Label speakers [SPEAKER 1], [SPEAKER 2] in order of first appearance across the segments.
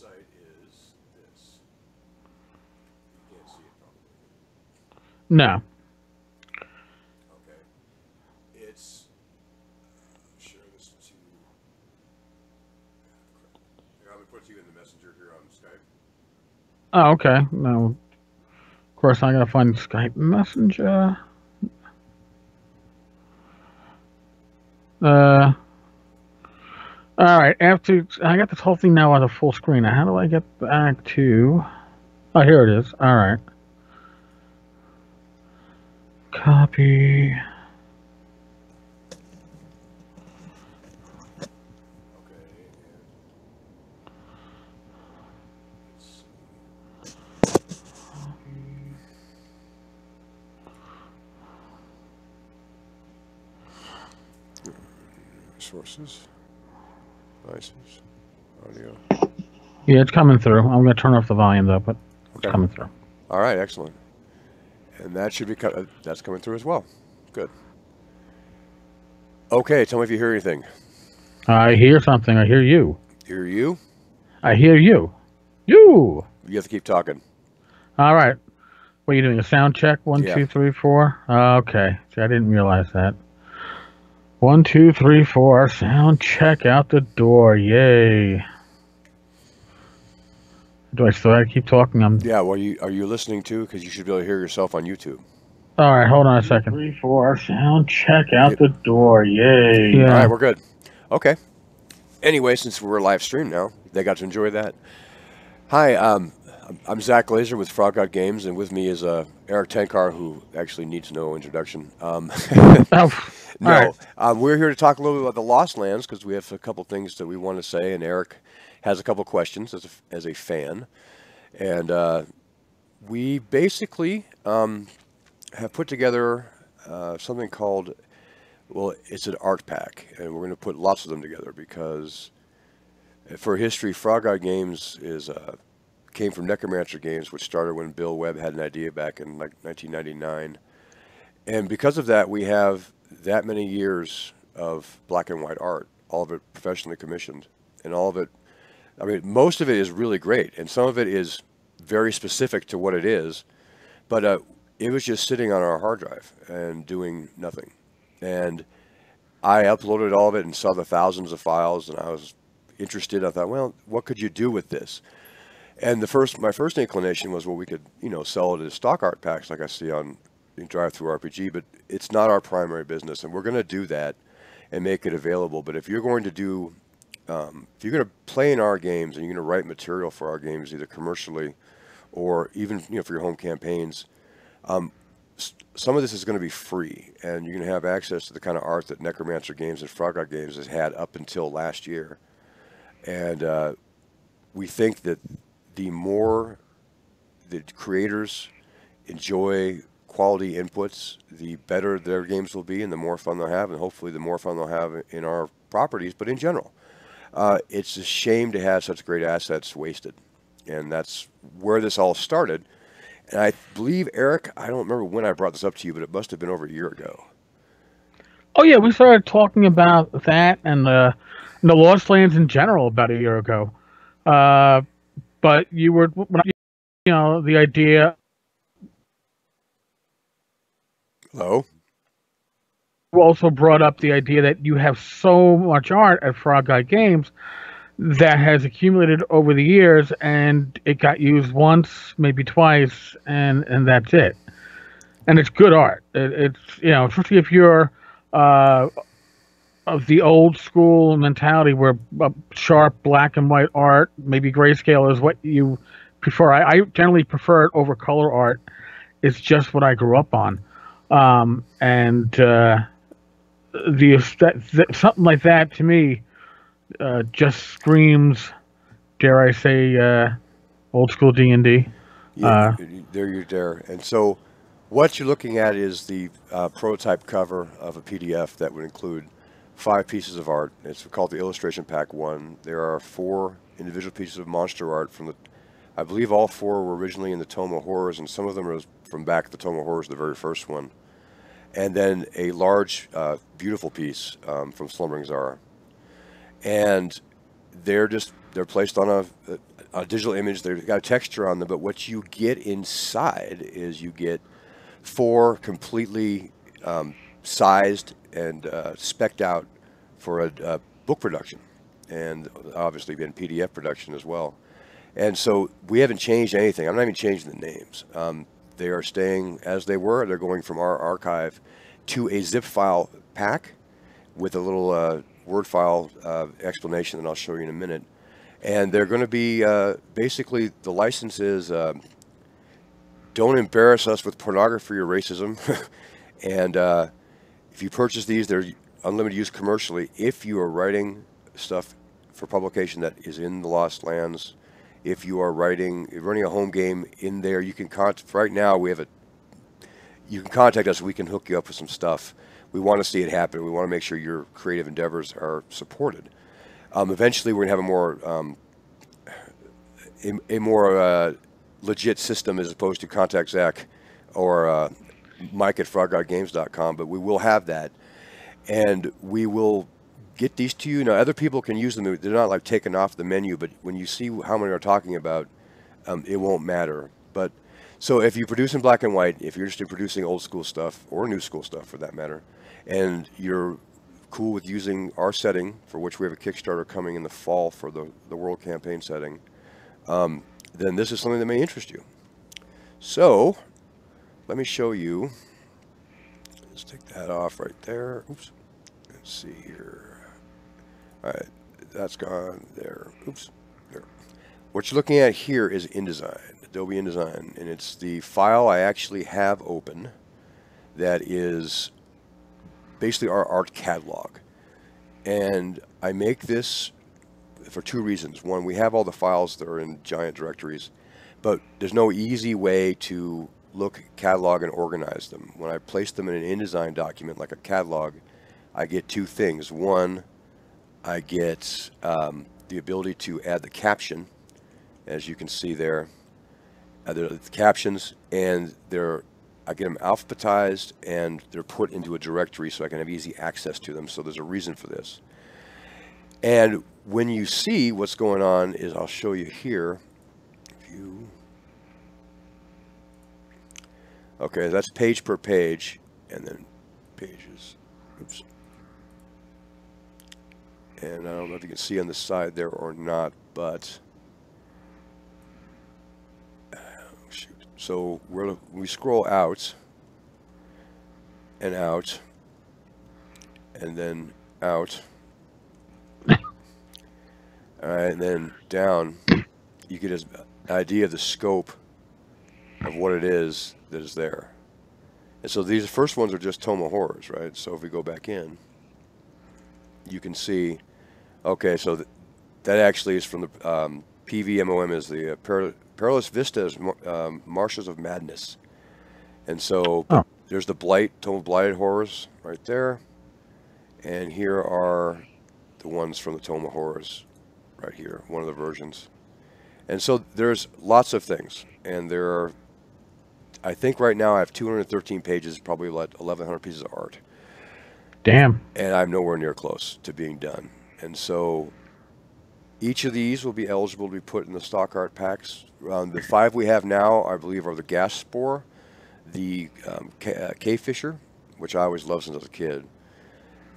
[SPEAKER 1] website is this. You can't see it probably.
[SPEAKER 2] No.
[SPEAKER 1] Okay. It's share this to. Here, I'm gonna put you in the messenger here on Skype.
[SPEAKER 2] Oh, okay. No. Of course, I gotta find Skype Messenger. Uh. All right. After I got this whole thing now on a full screen. How do I get back to? Oh, here it is. All right. Copy.
[SPEAKER 1] Okay, and let's see. Sources, devices, audio.
[SPEAKER 2] Yeah, it's coming through. I'm gonna turn off the volume though, but it's
[SPEAKER 1] Okay.
[SPEAKER 2] coming through.
[SPEAKER 1] All right, excellent. And that should be that's coming through as well. Good. Okay, tell me if you hear anything.
[SPEAKER 2] I hear something. I hear you.
[SPEAKER 1] Hear you?
[SPEAKER 2] I hear you. You.
[SPEAKER 1] You have to keep talking.
[SPEAKER 2] All right. What are you doing? A sound check? One,
[SPEAKER 1] Yeah.
[SPEAKER 2] two, three, four. Okay. See, I didn't realize that. One, two, three, four. Sound check out the door. Yay. Do I still have to keep talking?
[SPEAKER 1] Yeah. Well, are you listening too? Because you should be able to hear yourself on YouTube.
[SPEAKER 2] All right. Hold on a second. Three, four. Sound check out
[SPEAKER 1] Yep.
[SPEAKER 2] the door. Yay.
[SPEAKER 1] All right,
[SPEAKER 2] Yeah.
[SPEAKER 1] we're good. Okay. Anyway, since we're live stream now, they got to enjoy that. Hi, I'm Zach Glazer with Frog God Games, and with me is Erik Tenkar, who actually needs no introduction.
[SPEAKER 2] Oh. All right.
[SPEAKER 1] No, we're here to talk a little bit about the Lost Lands because we have a couple things that we want to say, and Erik has a couple questions as a fan, and we basically have put together something called, well, it's an art pack, and we're going to put lots of them together because for history, Frog Eye Games is came from Necromancer Games, which started when Bill Webb had an idea back in like 1999, and because of that, we have that many years of black and white art, all of it professionally commissioned, and all of it. I mean, most of it is really great, and some of it is very specific to what it is, but it was just sitting on our hard drive and doing nothing. And I uploaded all of it and saw the thousands of files, and I was interested. I thought, well, what could you do with this? And my first inclination was, well, we could, sell it as stock art packs, like I see on Drive Through RPG. But it's not our primary business, and we're going to do that and make it available. But if you're going to if you're going to play in our games and you're going to write material for our games, either commercially or even for your home campaigns, some of this is going to be free, and you're going to have access to the kind of art that Necromancer Games and Frog Art Games has had up until last year. And we think that the more the creators enjoy quality inputs, the better their games will be, and the more fun they'll have, and hopefully the more fun they'll have in our properties. But in general, it's a shame to have such great assets wasted, and that's where this all started. And I believe, Erik, I don't remember when I brought this up to you, but it must have been over a year ago.
[SPEAKER 2] Oh yeah, we started talking about that and the Lost Lands in general about a year ago. Uh, but you were, the idea.
[SPEAKER 1] Hello?
[SPEAKER 2] You also brought up the idea that you have so much art at Frog Guy Games that has accumulated over the years, and it got used once, maybe twice, and that's it. And it's good art. It's especially if you're uh, of the old school mentality where sharp black and white art, maybe grayscale is what you prefer. I generally prefer it over color art. It's just what I grew up on, and something like that to me just screams, dare I say, old school D&D.
[SPEAKER 1] Yeah, there you're there. And so what you're looking at is the prototype cover of a PDF that would include 5 pieces of art. It's called the Illustration Pack 1. There are 4 individual pieces of monster art from I believe all 4 were originally in the Tome of Horrors, and some of them are from back the Tome of Horrors, the very first one. And then a large, beautiful piece from Slumbering Zara. And they're placed on a digital image. They've got a texture on them, but what you get inside is you get 4 completely sized and specced out for a book production, and obviously been PDF production as well. And so we haven't changed anything. I'm not even changing the names. They are staying as they were. They're going from our archive to a zip file pack with a little Word file explanation that I'll show you in a minute. And they're going to be basically the license is don't embarrass us with pornography or racism. And if you purchase these, they're unlimited use commercially. If you are writing stuff for publication that is in the Lost Lands, if you are running a home game in there, you can right now we have you can contact us. We can hook you up with some stuff. We want to see it happen. We want to make sure your creative endeavors are supported. Eventually, we're going to have a more legit system as opposed to Contact Zach or Mike at froggodgames.com, but we will have that, and we will get these to you. Now, other people can use them. They're not like taken off the menu, but when you see how many are talking about, it won't matter. But so if you produce in black and white, if you're interested in producing old school stuff or new school stuff for that matter, and you're cool with using our setting, for which we have a Kickstarter coming in the fall for the World Campaign setting, then this is something that may interest you. So let me show you. Let's take that off right there. Oops. Let's see here. All right, that's gone there. Oops, there. What you're looking at here is InDesign, Adobe InDesign, and it's the file I actually have open that is basically our art catalog. And I make this for 2 reasons. One, we have all the files that are in giant directories, but there's no easy way to look, catalog, and organize them. When I place them in an InDesign document like a catalog, I get 2 things. One, I get the ability to add the caption, as you can see there. The captions, and I get them alphabetized, and they're put into a directory so I can have easy access to them. So there's a reason for this. And when you see what's going on is, I'll show you here. View. Okay, that's page per page, and then pages. Oops. And I don't know if you can see on the side there or not, but shoot. So we scroll out, and then out. All right, and then down. You get an idea of the scope of what it is that is there. And so these first ones are just Toma Horrors, right? So if we go back in, you can see. Okay, so that actually is from the PVMOM, is the Perilous Vistas, Marshes of Madness. And so there's the Tome of Blighted Horrors right there. And here are the ones from the Tome of Horrors right here, one of the versions. And so there's lots of things. And there are, I think right now I have 213 pages, probably like 1,100 pieces of art.
[SPEAKER 2] Damn.
[SPEAKER 1] And I'm nowhere near close to being done. And so each of these will be eligible to be put in the stock art packs. The 5 we have now, I believe, are the Gas Spore, the Cave Fisher, which I always loved since I was a kid,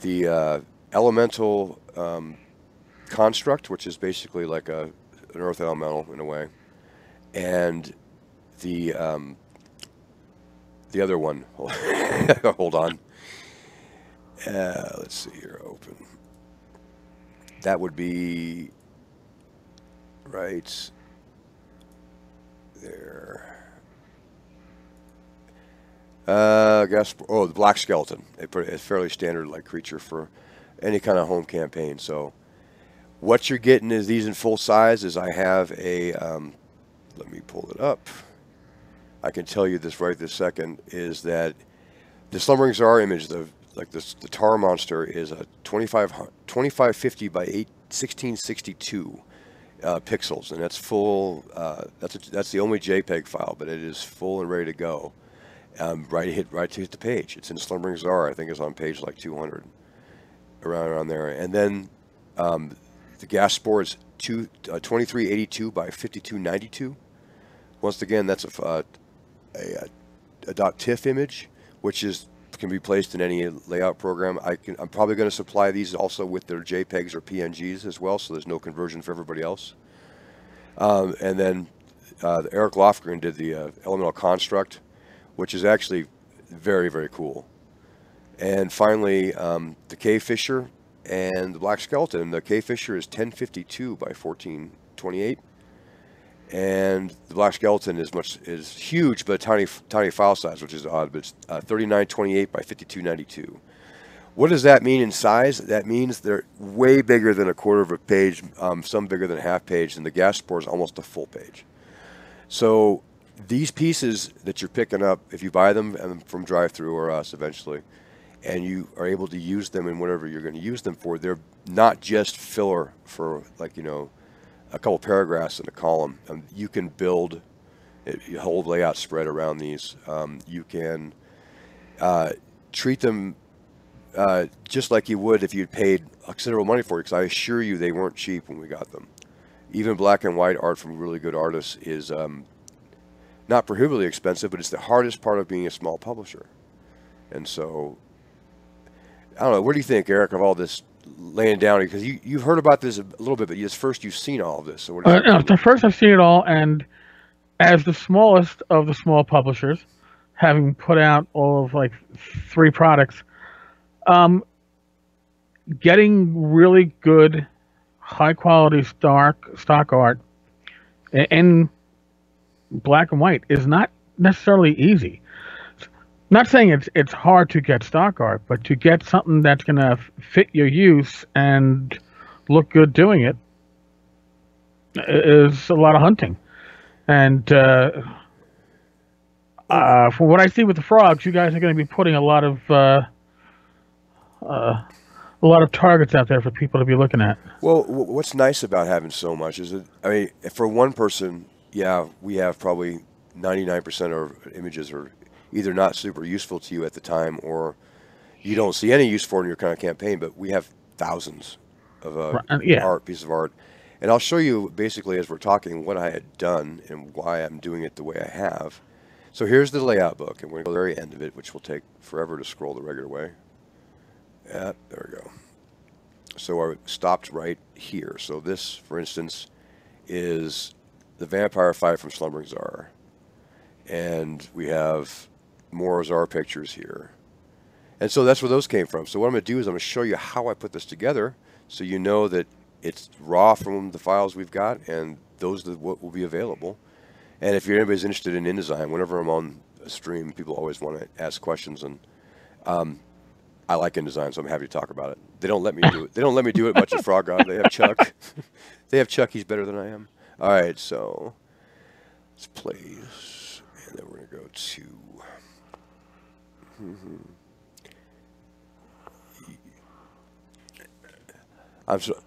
[SPEAKER 1] the Elemental Construct, which is basically like an Earth Elemental in a way, and the other one, hold on, let's see here, open. That would be right there. The Black Skeleton. They put a fairly standard like creature for any kind of home campaign. So what you're getting is these in full size. Is I have a let me pull it up. I can tell you this right this second, is that the Slumbering Czar image, the tar monster, is a 2550 by 1662 pixels, and that's full. That's the only JPEG file, but it is full and ready to go. Right to hit the page. It's in Slumbering Czar. I think it's on page like 200, around there. And then the Gas Spore is 2382 by 5292. Once again, that's a .tiff image, which can be placed in any layout program. I'm probably going to supply these also with their JPEGs or PNGs as well, so there's no conversion for everybody else. And then Erik Lofgren did the elemental construct, which is actually very, very cool. And finally, the Cave Fisher and the Black Skeleton. The Cave Fisher is 1052 by 1428. And the Black Skeleton is huge, but tiny file size, which is odd. But it's 3928 by 5292. What does that mean in size? That means they're way bigger than a quarter of a page, some bigger than a half page, and the gas spore is almost a full page. So these pieces that you're picking up, if you buy them from Drive-Thru or us eventually, and you are able to use them in whatever you're going to use them for, they're not just filler for, like, a couple paragraphs in a column. You can build a whole layout spread around these. You can treat them just like you would if you'd paid considerable money for it, because I assure you they weren't cheap when we got them. Even black and white art from really good artists is not prohibitively expensive, but it's the hardest part of being a small publisher. And so, I don't know, what do you think, Erik, of all this laying down? Because you've heard about this a little bit, but first you've seen all of this. So what do you think?
[SPEAKER 2] No, first I've seen it all, and as the smallest of the small publishers, having put out all of like 3 products, getting really good, high quality stock art in black and white is not necessarily easy. Not saying it's hard to get stock art, but to get something that's going to fit your use and look good doing it is a lot of hunting. And from what I see with the frogs, you guys are going to be putting a lot of targets out there for people to be looking at.
[SPEAKER 1] Well, what's nice about having so much is that, I mean, for one person, yeah, we have probably 99% of our images are either not super useful to you at the time, or you don't see any use for it in your kind of campaign, but we have thousands of pieces of art. And I'll show you basically as we're talking what I had done and why I'm doing it the way I have. So here's the layout book, and we're going to go to the very end of it, which will take forever to scroll the regular way. There we go. So I stopped right here. So this, for instance, is the vampire fight from Slumbering Tsar. And we have more Tsar pictures here. And so that's where those came from. So what I'm going to do is I'm going to show you how I put this together, so you know that it's raw from the files we've got, and those are what will be available. And if anybody's interested in InDesign, whenever I'm on a stream, people always want to ask questions, and I like InDesign, so I'm happy to talk about it. They don't let me do it. They don't let me do it much at Frog God. They have Chuck. They have Chuck. He's better than I am. All right, so let's play this, and then we're going to go to.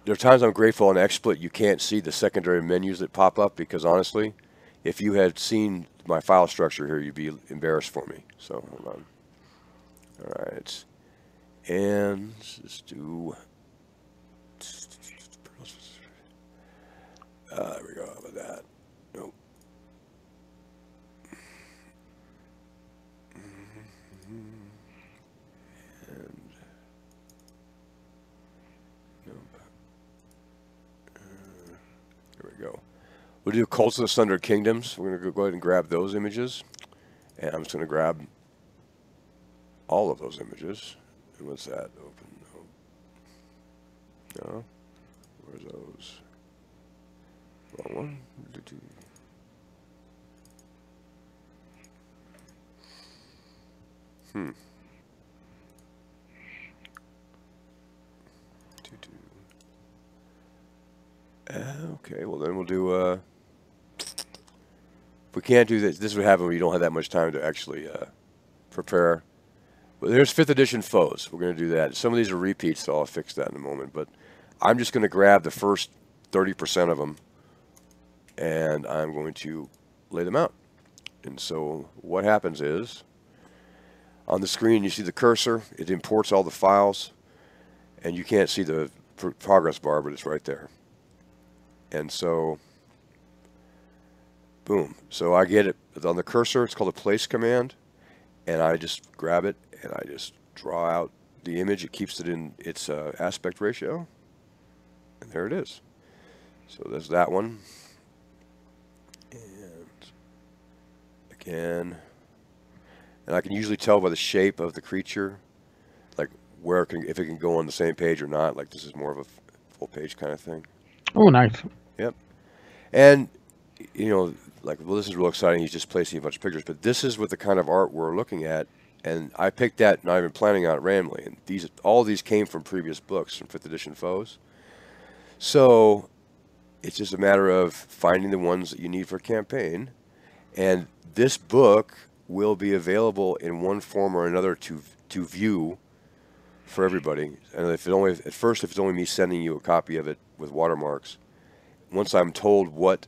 [SPEAKER 1] There are times I'm grateful on XSplit you can't see the secondary menus that pop up, because honestly, if you had seen my file structure here, you'd be embarrassed for me. So hold on. All right, and let's do. There we go. How about that? Nope. And nope. There we go. We'll do Cults of the Sundered Kingdoms. We're going to go ahead and grab those images. And I'm just going to grab all of those images. And what's that? Open. No. Where's those? Wrong one. Okay, well then we'll do, if we can't do this, this would happen when you don't have that much time to actually prepare. But there's 5th edition foes. We're going to do that. Some of these are repeats, so I'll fix that in a moment. But I'm just going to grab the first 30% of them, and I'm going to lay them out. And so what happens is, on the screen you see the cursor. It imports all the files, and you can't see the progress bar, but it's right there. And so, boom. So I get it on the cursor. It's called a place command, and I just grab it and I just draw out the image. It keeps it in its aspect ratio, and there it is. So there's that one. And again, and I can usually tell by the shape of the creature, like where it can, if it can go on the same page or not. Like this is more of a full page kind of thing.
[SPEAKER 2] Oh, nice.
[SPEAKER 1] Yep. And you know, like, well, this is real exciting. He's just placing a bunch of pictures, but this is what the kind of art we're looking at. And I picked that, not even planning on it randomly. And all these came from previous books from 5th edition foes. So it's just a matter of finding the ones that you need for a campaign. And this book will be available in one form or another to view for everybody. And if it's only me sending you a copy of it with watermarks, once I'm told what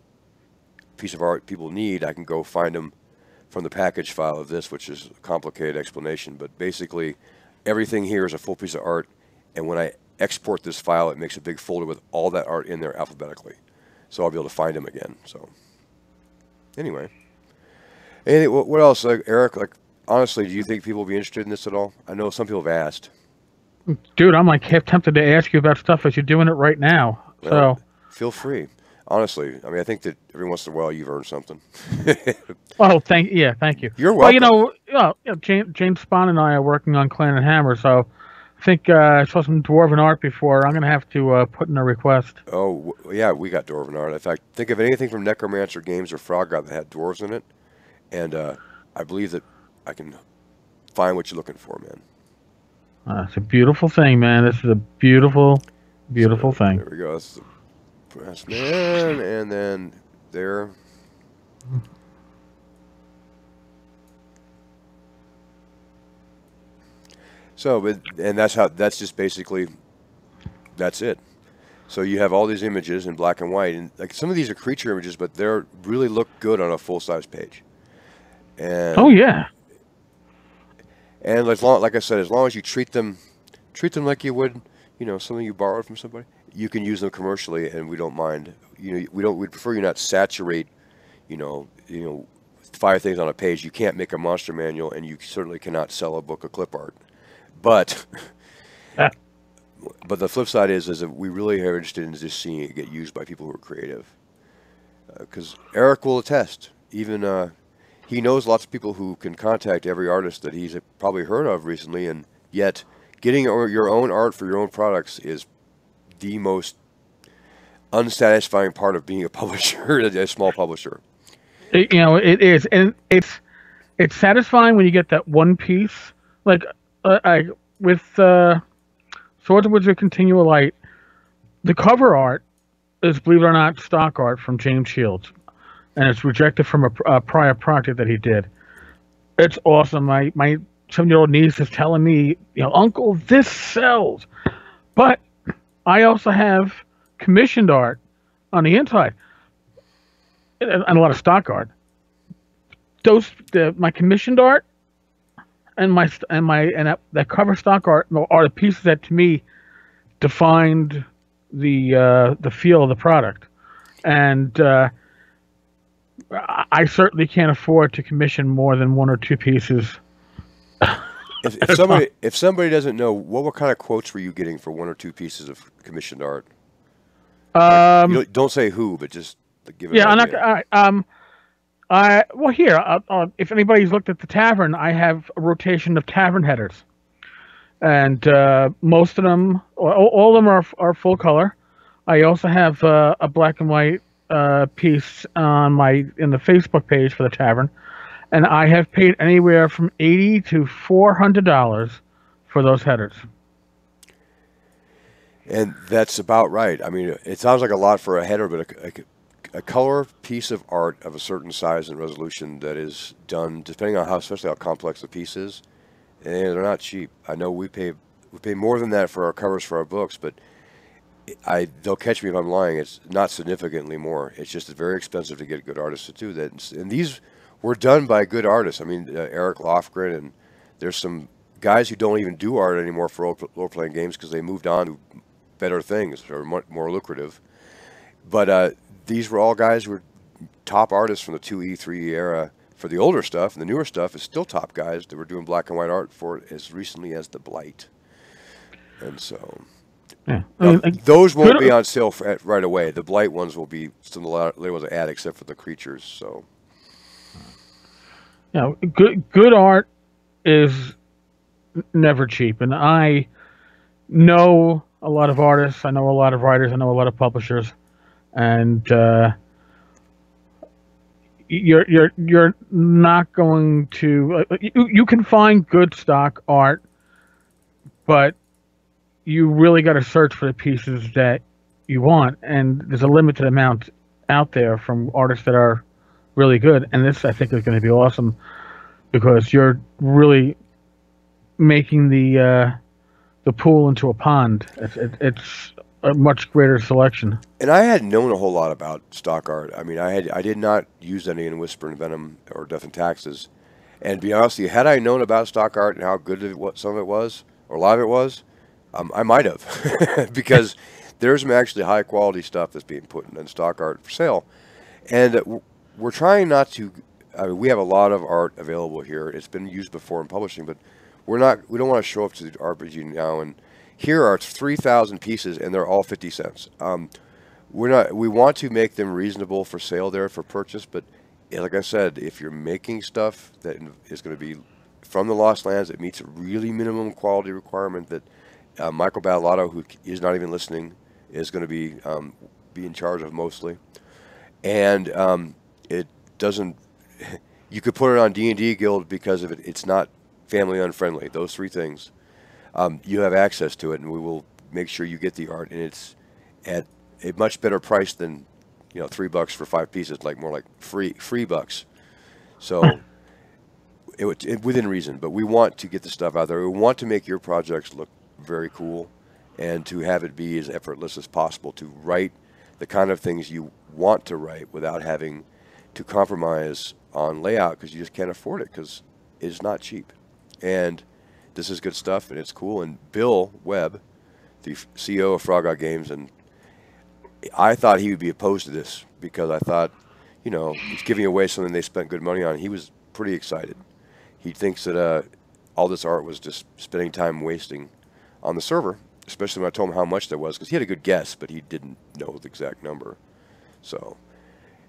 [SPEAKER 1] piece of art people need, I can go find them from the package file of this, which is a complicated explanation. But basically, everything here is a full piece of art. And when I export this file, it makes a big folder with all that art in there alphabetically. So I'll be able to find them again. So anyway. What else, Eric? Like, honestly, do you think people will be interested in this at all? I know some people have asked.
[SPEAKER 2] Dude, I'm like half tempted to ask you about stuff as you're doing it right now.
[SPEAKER 1] Well,
[SPEAKER 2] So,
[SPEAKER 1] feel free. Honestly, I mean, I think that every once in a while you've earned something.
[SPEAKER 2] oh, thank you.
[SPEAKER 1] You're
[SPEAKER 2] Well,
[SPEAKER 1] welcome.
[SPEAKER 2] James Spahn and I are working on Clan and Hammer, so I think I saw some dwarven art before. I'm going to have to put in a request.
[SPEAKER 1] Oh, yeah, we got dwarven art. In fact, think of anything from Necromancer Games or Frog God that had dwarves in it, and I believe that I can find what you're looking for, man.
[SPEAKER 2] It's a beautiful thing, man. This is a beautiful, beautiful thing.
[SPEAKER 1] There we go. That's the brass man, and then there. So, and that's just basically, that's it. So you have all these images in black and white, and like some of these are creature images, but they're really look good on a full-size page. And
[SPEAKER 2] Oh yeah.
[SPEAKER 1] And like I said, as long as you treat them like you would, something you borrowed from somebody, you can use them commercially, and we don't mind. We'd prefer you not saturate, 5 things on a page. You can't make a monster manual, and you certainly cannot sell a book of clip art. But, but the flip side is that we really are interested in just seeing it get used by people who are creative. Because Erik will attest, even. He knows lots of people who can contact every artist that he's probably heard of recently, and yet getting your own art for your own products is the most unsatisfying part of being a publisher, a small publisher.
[SPEAKER 2] It is, and it's satisfying when you get that one piece. Like with Swords and Wizards of Continual Light, the cover art is, believe it or not, stock art from James Shields. And it's rejected from a prior project that he did. It's awesome. My 7-year-old niece is telling me, Uncle, this sells. But I also have commissioned art on the inside and a lot of stock art. My commissioned art and that cover stock art are the pieces that to me defined the feel of the product. And I certainly can't afford to commission more than 1 or 2 pieces.
[SPEAKER 1] If somebody doesn't know, what kind of quotes were you getting for 1 or 2 pieces of commissioned art? Don't say who, but just give it.
[SPEAKER 2] Yeah, I'm not. Well, here, if anybody's looked at the tavern, I have a rotation of tavern headers, and most of them, all of them are full color. I also have a black and white piece in the Facebook page for the tavern, and I have paid anywhere from $80 to $400 for those headers.
[SPEAKER 1] And that's about right. I mean, it sounds like a lot for a header, but a color piece of art of a certain size and resolution that is done, depending on especially how complex the piece is, and they're not cheap. I know we pay more than that for our covers for our books, but they'll catch me if I'm lying. It's not significantly more. It's just very expensive to get good artists to do that. And these were done by good artists. I mean, Eric Lofgren, and there's some guys who don't even do art anymore for role-playing games because they moved on to better things or more lucrative. But these were all guys who were top artists from the 2E, 3E era for the older stuff, and the newer stuff is still top guys that were doing black and white art for it as recently as the Blight. And so
[SPEAKER 2] Yeah, I
[SPEAKER 1] now,
[SPEAKER 2] mean,
[SPEAKER 1] those won't be
[SPEAKER 2] good.
[SPEAKER 1] on sale right away. The Blight ones will be still the later ones add, except for the creatures. So
[SPEAKER 2] You know, good art is never cheap, and I know a lot of artists. I know a lot of writers. I know a lot of publishers, and you're not going to. You can find good stock art, but you really got to search for the pieces that you want, and there's a limited amount out there from artists that are really good. And this, I think, is going to be awesome because you're really making the pool into a pond. It's a much greater selection.
[SPEAKER 1] and I hadn't known a whole lot about stock art. I mean, I did not use any in Whisper and Venom or Death and Taxes. And to be honest with you, had I known about stock art and how good what some of it was, or a lot of it was, I might have, because there's some actually high quality stuff that's being put in stock art for sale, and we're trying not to. I mean, we have a lot of art available here. It's been used before in publishing, but we're not. We don't want to show up to the RPG now and here are 3,000 pieces, and they're all 50 cents. We're not. We want to make them reasonable for sale there for purchase, but like I said, if you're making stuff that is going to be from the Lost Lands, it meets a really minimum quality requirement that Michael Battlato, who is not even listening, is going to be in charge of mostly, and it doesn't. You could put it on D&D Guild because of it. It's not family unfriendly. Those three things. You have access to it, and we will make sure you get the art, and it's at a much better price than $3 for 5 pieces, like more like free bucks. So within reason, but we want to get the stuff out there. We want to make your projects look very cool, and to have it be as effortless as possible to write the kind of things you want to write without having to compromise on layout because you just can't afford it because it's not cheap. And this is good stuff, and it's cool. And Bill Webb, the CEO of Frog Out Games, and I thought he would be opposed to this because I thought, he's giving away something they spent good money on. He was pretty excited. He thinks that all this art was just spending time wasting on the server, especially when I told him how much there was, because he had a good guess, but he didn't know the exact number. So,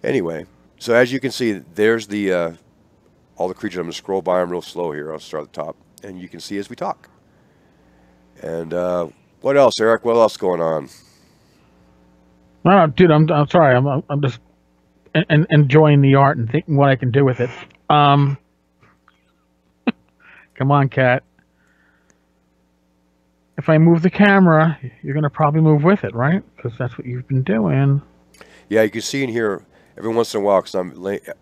[SPEAKER 1] anyway, so as you can see, there's the all the creatures. I'm going to scroll by them real slow here. I'll start at the top, and you can see as we talk. And what else, Eric? What else going on?
[SPEAKER 2] No, dude, I'm sorry. I'm just enjoying the art and thinking what I can do with it. Come on, cat. If I move the camera, you're gonna probably move with it, right? Because that's what you've been doing.
[SPEAKER 1] Yeah, you can see in here every once in a while, because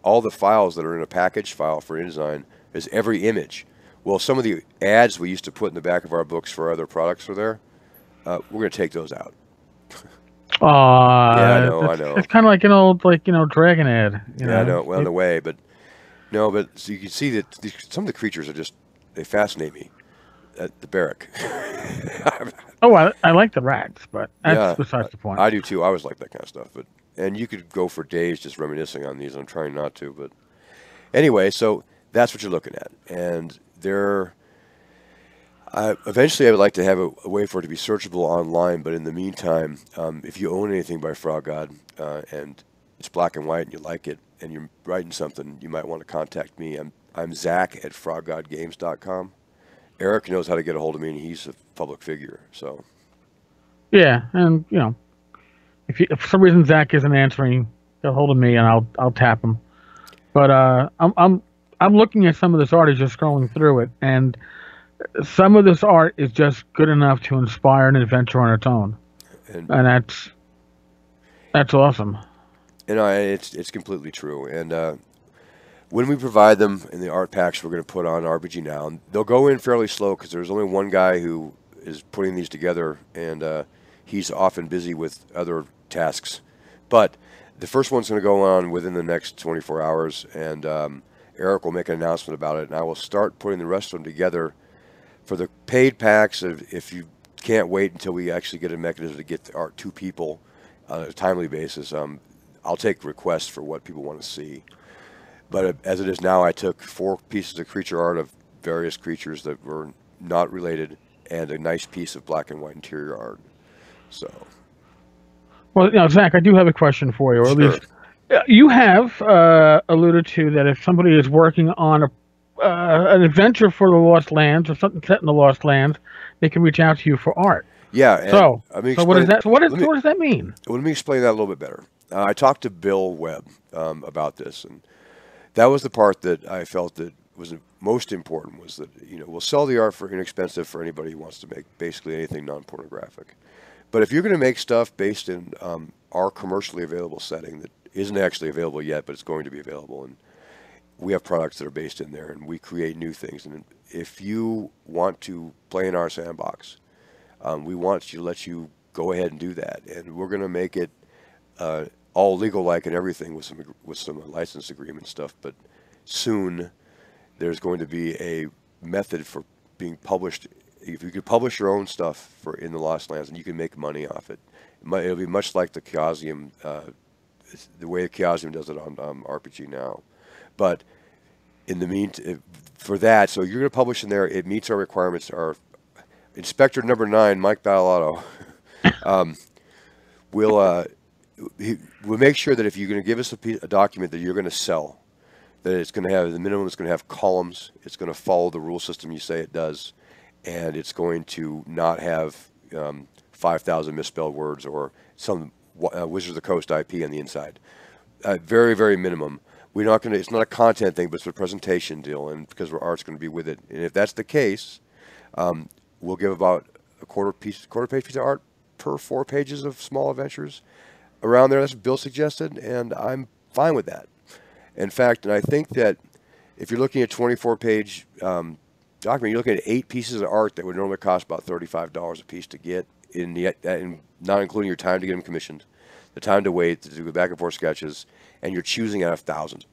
[SPEAKER 1] all the files that are in a package file for InDesign is every image. Well, some of the ads we used to put in the back of our books for other products are there. We're going to take those out. Yeah, I know.
[SPEAKER 2] It's kind of like an old, dragon ad.
[SPEAKER 1] I know. Well, on the way, but no, but so you can see that some of the creatures are they fascinate me. At the barrack.
[SPEAKER 2] Oh, I like the rats, but that's besides the point.
[SPEAKER 1] I do too. I always like that kind of stuff, and you could go for days just reminiscing on these. I'm trying not to, but anyway, so that's what you're looking at, and eventually I would like to have a way for it to be searchable online, but in the meantime, if you own anything by Frog God and it's black and white and you like it and you're writing something, you might want to contact me. I'm Zach at froggodgames.com. Erik knows how to get a hold of me, and he's a public figure. So,
[SPEAKER 2] yeah, and if for some reason Zach isn't answering, get a hold of me, and I'll tap him. But I'm looking at some of this art, he's just scrolling through it, and some of this art is just good enough to inspire an adventure on its own, and that's awesome.
[SPEAKER 1] It's completely true, and when we provide them in the art packs we're going to put on RPG Now, and they'll go in fairly slow because there's only one guy who is putting these together, and he's often busy with other tasks. But the first one's going to go on within the next 24 hours, and Erik will make an announcement about it, and I will start putting the rest of them together for the paid packs. If you can't wait until we actually get a mechanism to get the art to people, on a timely basis. I'll take requests for what people want to see. But as it is now, I took 4 pieces of creature art of various creatures that were not related, and a nice piece of black and white interior art. So,
[SPEAKER 2] Well, Zach, I do have a question for you, or at
[SPEAKER 1] sure.
[SPEAKER 2] least you have alluded to that if somebody is working on an adventure for the Lost Lands or something set in the Lost Lands, they can reach out to you for art.
[SPEAKER 1] Yeah, and
[SPEAKER 2] So,
[SPEAKER 1] let me
[SPEAKER 2] so what is
[SPEAKER 1] explain.
[SPEAKER 2] that? So what
[SPEAKER 1] Let me
[SPEAKER 2] what does that mean?
[SPEAKER 1] let me explain that a little bit better. I talked to Bill Webb about this, and that was the part that I felt that was most important. Was that we'll sell the art for inexpensive for anybody who wants to make basically anything non-pornographic. But if you're going to make stuff based in our commercially available setting that isn't actually available yet, but it's going to be available, and we have products that are based in there, and we create new things. And if you want to play in our sandbox, we want to let you go ahead and do that, and we're going to make it all legal like and everything with some license agreement stuff. But soon there's going to be a method for being published. If you could publish your own stuff for in the Lost Lands, and you can make money off it, it'll be much like the Chaosium, the way the Chaosium does it on RPG now. But in the meantime, for that, so you're going to publish in there. It meets our requirements. Our Inspector Number 9, Mike Ballotto, will we'll make sure that if you're going to give us a document that you're going to sell, that it's going to have the minimum. It's going to have columns. It's going to follow the rule system you say it does, and it's going to not have 5,000 misspelled words or some Wizards of the Coast IP on the inside. Very, very minimum. We're not going to. It's not a content thing, but it's a presentation deal, and because our art's going to be with it. And if that's the case, we'll give about a quarter page piece of art per 4 pages of small adventures around there. That's what Bill suggested, and I'm fine with that. In fact, and I think that if you're looking at 24-page document, you're looking at 8 pieces of art that would normally cost about $35 a piece to get, not including your time to get them commissioned, the time to wait, to do the back and forth sketches, and you're choosing out of thousands.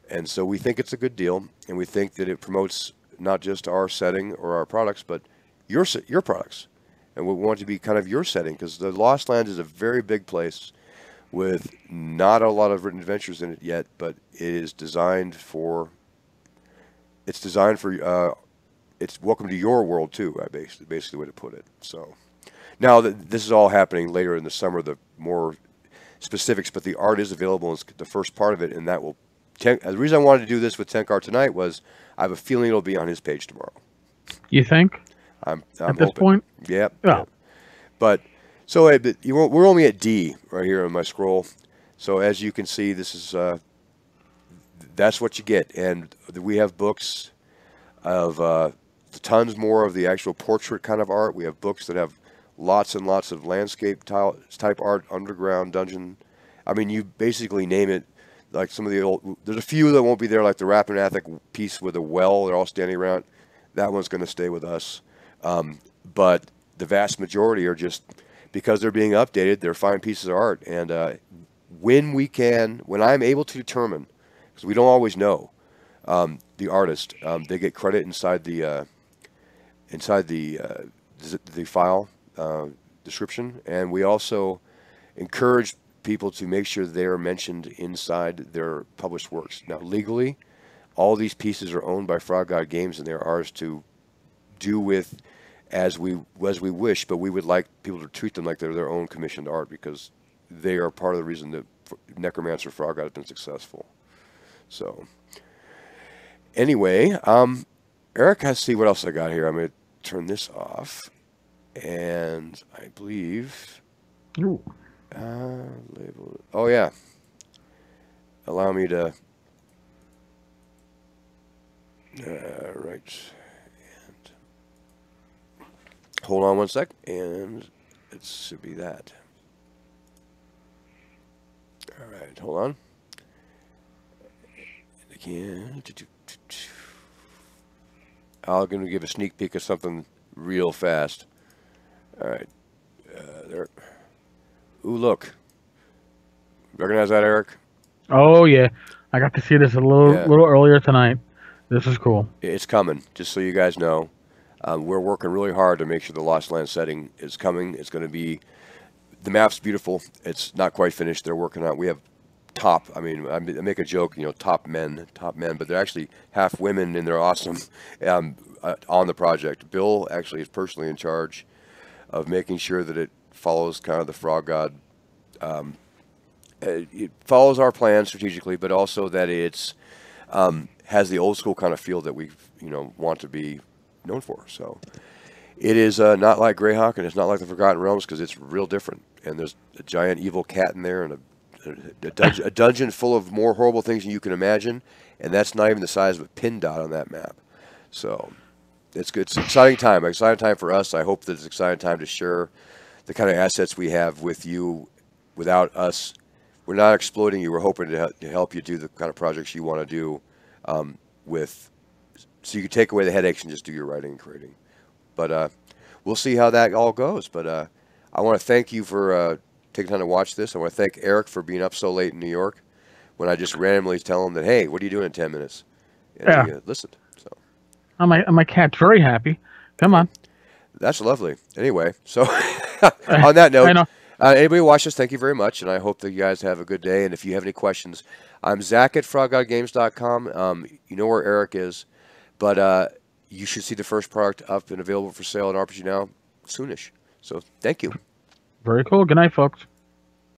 [SPEAKER 1] And so we think it's a good deal, and we think that it promotes not just our setting or our products, but your products. And we want it to be kind of your setting, because the Lost Lands is a very big place with not a lot of written adventures in it yet, but it is designed for. It's welcome to your world too. Basically the way to put it. So now this is all happening later in the summer, the more specifics, but the art is available. It's the first part of it, and that will. The reason I wanted to do this with Tenkar tonight was I have a feeling it'll be on his page tomorrow.
[SPEAKER 2] You think?
[SPEAKER 1] I'm
[SPEAKER 2] at this
[SPEAKER 1] hoping.
[SPEAKER 2] point?
[SPEAKER 1] Yep.
[SPEAKER 2] Yeah.
[SPEAKER 1] Yep. But so we're only at D right here on my scroll. So as you can see, this is that's what you get, and we have books of tons more of the actual portrait kind of art. We have books that have lots and lots of landscape type art, underground dungeon. I mean, you basically name it. Like some of the old, there's a few that won't be there, like the Rappahannock piece with a well. They're all standing around. That one's going to stay with us. But the vast majority are just because they're being updated. They're fine pieces of art, and when I'm able to determine, because we don't always know, the artist, they get credit inside the file description, and we also encourage people to make sure they are mentioned inside their published works. Now, legally, all these pieces are owned by Frog God Games, and they're ours to do with as we wish. But we would like people to treat them like they're their own commissioned art, because they are part of the reason that Necromancer Frog God has been successful. So, anyway, Eric has to see what else I got here. I'm going to turn this off, and I believe.
[SPEAKER 2] Ooh.
[SPEAKER 1] Label. Oh yeah. Allow me to. Right. And hold on one sec, and it should be that. All right, hold on. And again, I'm going to give a sneak peek of something real fast. All right, there. Ooh, look. Recognize that, Eric?
[SPEAKER 2] Oh yeah, I got to see this a little earlier tonight. This is cool.
[SPEAKER 1] It's coming, just so you guys know. We're working really hard to make sure the Lost Land setting is coming. It's going to be the map's beautiful. It's not quite finished. They're working on it. We have top. I mean, I make a joke, top men, but they're actually half women, and they're awesome on the project. Bill actually is personally in charge of making sure that it follows kind of the Frog God. It follows our plan strategically, but also that it's has the old school kind of feel that we want to be known for. So it is not like Greyhawk, and it's not like the Forgotten Realms because it's real different. And there's a giant evil cat in there, and a dungeon full of more horrible things than you can imagine, and that's not even the size of a pin dot on that map. So it's good. It's an exciting time. Exciting time for us. I hope that it's an exciting time to share the kind of assets we have with you. Without us, we're not exploiting you. We're hoping to help you do the kind of projects you want to do so you can take away the headaches and just do your writing and creating. But we'll see how that all goes. But I want to thank you for taking time to watch this. I want to thank Erik for being up so late in New York when I just randomly tell him that, hey, what are you doing in 10 minutes? And he listened. So.
[SPEAKER 2] My cat's very happy. Come on.
[SPEAKER 1] That's lovely. Anyway, so on that note,
[SPEAKER 2] I know.
[SPEAKER 1] Anybody who watched this, thank you very much, and I hope that you guys have a good day. And if you have any questions, I'm Zach at froggodgames.com. You know where Erik is, but you should see the first product up and available for sale at RPG Now soonish. So thank you.
[SPEAKER 2] Very cool. Good night, folks.